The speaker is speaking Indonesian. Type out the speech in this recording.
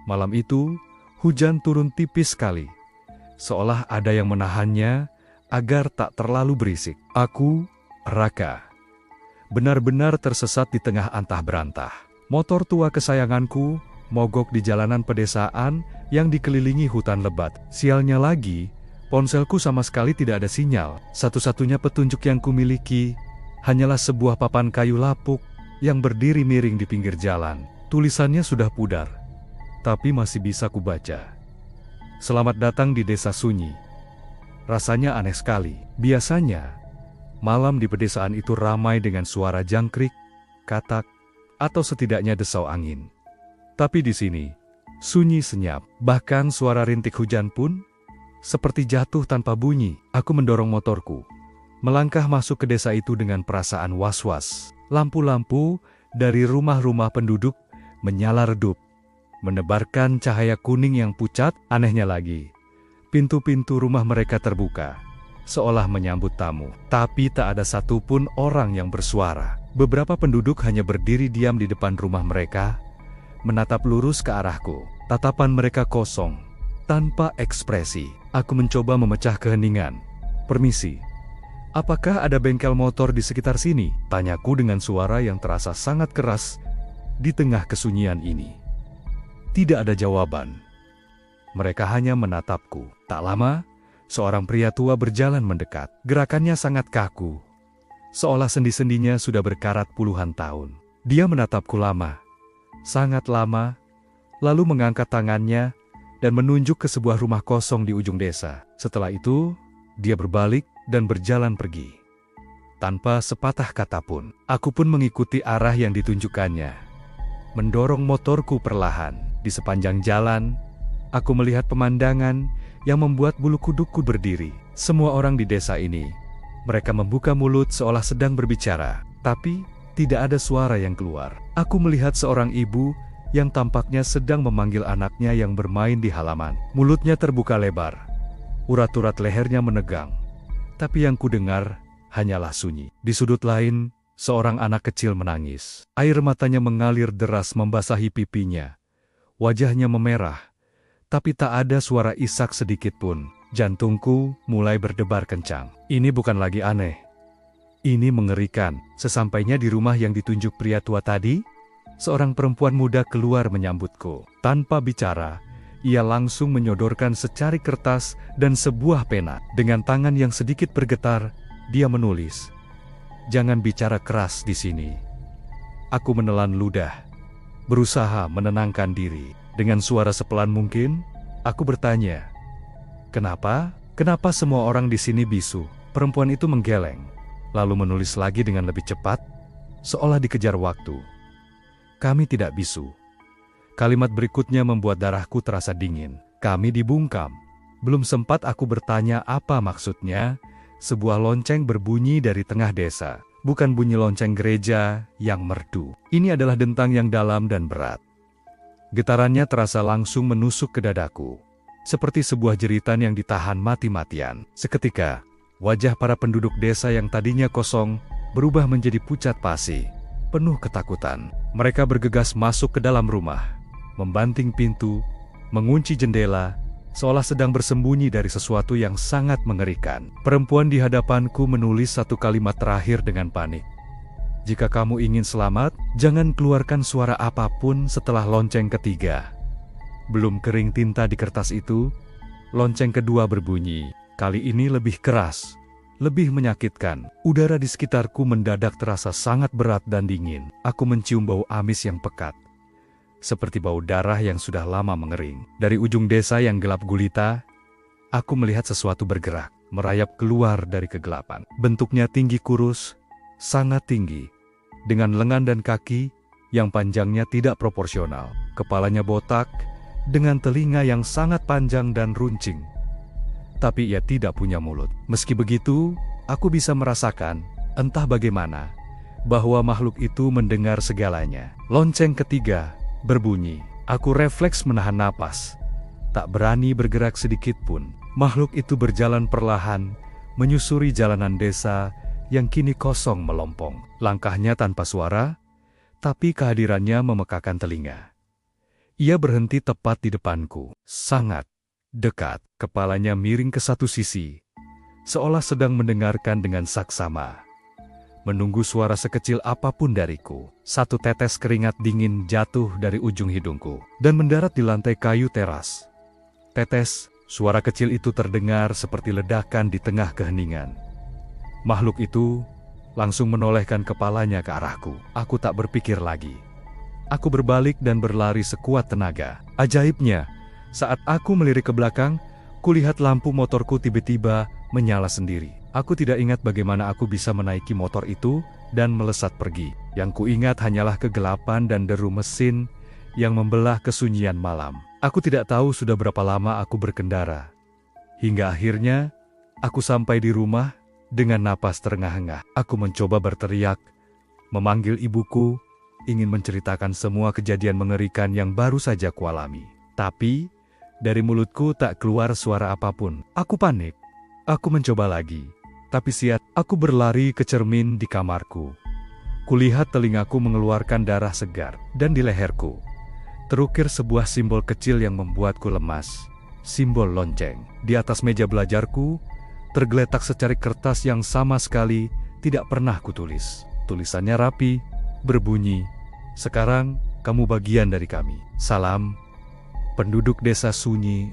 Malam itu, hujan turun tipis sekali, seolah ada yang menahannya agar tak terlalu berisik. Aku, Raka, benar-benar tersesat di tengah antah berantah. Motor tua kesayanganku mogok di jalanan pedesaan yang dikelilingi hutan lebat. Sialnya lagi, ponselku sama sekali tidak ada sinyal. Satu-satunya petunjuk yang kumiliki hanyalah sebuah papan kayu lapuk yang berdiri miring di pinggir jalan. Tulisannya sudah pudar, tapi masih bisa kubaca. Selamat datang di desa sunyi. Rasanya aneh sekali. Biasanya, malam di pedesaan itu ramai dengan suara jangkrik, katak, atau setidaknya desau angin. Tapi di sini, sunyi senyap. Bahkan suara rintik hujan pun seperti jatuh tanpa bunyi. Aku mendorong motorku, melangkah masuk ke desa itu dengan perasaan was-was. Lampu-lampu dari rumah-rumah penduduk menyala redup, menebarkan cahaya kuning yang pucat. Anehnya lagi, pintu-pintu rumah mereka terbuka, seolah menyambut tamu. Tapi tak ada satupun orang yang bersuara. Beberapa penduduk hanya berdiri diam di depan rumah mereka, menatap lurus ke arahku. Tatapan mereka kosong, tanpa ekspresi. Aku mencoba memecah keheningan. "Permisi, apakah ada bengkel motor di sekitar sini?" Tanyaku dengan suara yang terasa sangat keras di tengah kesunyian ini. Tidak ada jawaban. Mereka hanya menatapku. Tak lama, seorang pria tua berjalan mendekat. Gerakannya sangat kaku, seolah sendi-sendinya sudah berkarat puluhan tahun. Dia menatapku lama, sangat lama, lalu mengangkat tangannya dan menunjuk ke sebuah rumah kosong di ujung desa. Setelah itu, dia berbalik dan berjalan pergi. Tanpa sepatah kata pun, aku pun mengikuti arah yang ditunjukkannya, mendorong motorku perlahan. Di sepanjang jalan, aku melihat pemandangan yang membuat bulu kudukku berdiri. Semua orang di desa ini, mereka membuka mulut seolah sedang berbicara, tapi tidak ada suara yang keluar. Aku melihat seorang ibu yang tampaknya sedang memanggil anaknya yang bermain di halaman. Mulutnya terbuka lebar, urat-urat lehernya menegang, tapi yang kudengar hanyalah sunyi. Di sudut lain, seorang anak kecil menangis. Air matanya mengalir deras membasahi pipinya. Wajahnya memerah, tapi tak ada suara isak sedikit pun. Jantungku mulai berdebar kencang. Ini bukan lagi aneh. Ini mengerikan. Sesampainya di rumah yang ditunjuk pria tua tadi, seorang perempuan muda keluar menyambutku. Tanpa bicara, ia langsung menyodorkan secari kertas dan sebuah pena. Dengan tangan yang sedikit bergetar, dia menulis, "Jangan bicara keras di sini." Aku menelan ludah, berusaha menenangkan diri. Dengan suara sepelan mungkin, aku bertanya, "Kenapa? Kenapa semua orang di sini bisu?" Perempuan itu menggeleng, lalu menulis lagi dengan lebih cepat, seolah dikejar waktu. "Kami tidak bisu." Kalimat berikutnya membuat darahku terasa dingin. "Kami dibungkam." Belum sempat aku bertanya apa maksudnya, sebuah lonceng berbunyi dari tengah desa. Bukan bunyi lonceng gereja yang merdu. Ini adalah dentang yang dalam dan berat. Getarannya terasa langsung menusuk ke dadaku, seperti sebuah jeritan yang ditahan mati-matian. Seketika, wajah para penduduk desa yang tadinya kosong berubah menjadi pucat pasi, penuh ketakutan. Mereka bergegas masuk ke dalam rumah, membanting pintu, mengunci jendela, seolah sedang bersembunyi dari sesuatu yang sangat mengerikan. Perempuan di hadapanku menulis satu kalimat terakhir dengan panik. "Jika kamu ingin selamat, jangan keluarkan suara apapun setelah lonceng ketiga." Belum kering tinta di kertas itu, lonceng kedua berbunyi. Kali ini lebih keras, lebih menyakitkan. Udara di sekitarku mendadak terasa sangat berat dan dingin. Aku mencium bau amis yang pekat, seperti bau darah yang sudah lama mengering. Dari ujung desa yang gelap gulita, aku melihat sesuatu bergerak, merayap keluar dari kegelapan. Bentuknya tinggi kurus, sangat tinggi, dengan lengan dan kaki yang panjangnya tidak proporsional. Kepalanya botak, dengan telinga yang sangat panjang dan runcing. Tapi ia tidak punya mulut. Meski begitu, aku bisa merasakan, entah bagaimana, bahwa makhluk itu mendengar segalanya. Lonceng ketiga berbunyi. Aku refleks menahan napas, tak berani bergerak sedikit pun. Makhluk itu berjalan perlahan, menyusuri jalanan desa yang kini kosong melompong. Langkahnya tanpa suara, tapi kehadirannya memekakan telinga. Ia berhenti tepat di depanku, sangat dekat. Kepalanya miring ke satu sisi, seolah sedang mendengarkan dengan saksama. Menunggu suara sekecil apapun dariku. Satu tetes keringat dingin jatuh dari ujung hidungku dan mendarat di lantai kayu teras. Tetes, suara kecil itu terdengar seperti ledakan di tengah keheningan. Makhluk itu langsung menolehkan kepalanya ke arahku. Aku tak berpikir lagi. Aku berbalik dan berlari sekuat tenaga. Ajaibnya, saat aku melirik ke belakang, kulihat lampu motorku tiba-tiba menyala sendiri. Aku tidak ingat bagaimana aku bisa menaiki motor itu dan melesat pergi. Yang kuingat hanyalah kegelapan dan deru mesin yang membelah kesunyian malam. Aku tidak tahu sudah berapa lama aku berkendara. Hingga akhirnya, aku sampai di rumah dengan napas terengah-engah. Aku mencoba berteriak, memanggil ibuku, ingin menceritakan semua kejadian mengerikan yang baru saja kualami. Tapi, dari mulutku tak keluar suara apapun. Aku panik. Aku mencoba lagi. Tapi siat, aku berlari ke cermin di kamarku. Kulihat telingaku mengeluarkan darah segar. Dan di leherku, terukir sebuah simbol kecil yang membuatku lemas. Simbol lonceng. Di atas meja belajarku, tergeletak secarik kertas yang sama sekali tidak pernah kutulis. Tulisannya rapi, berbunyi, "Sekarang kamu bagian dari kami. Salam, penduduk desa sunyi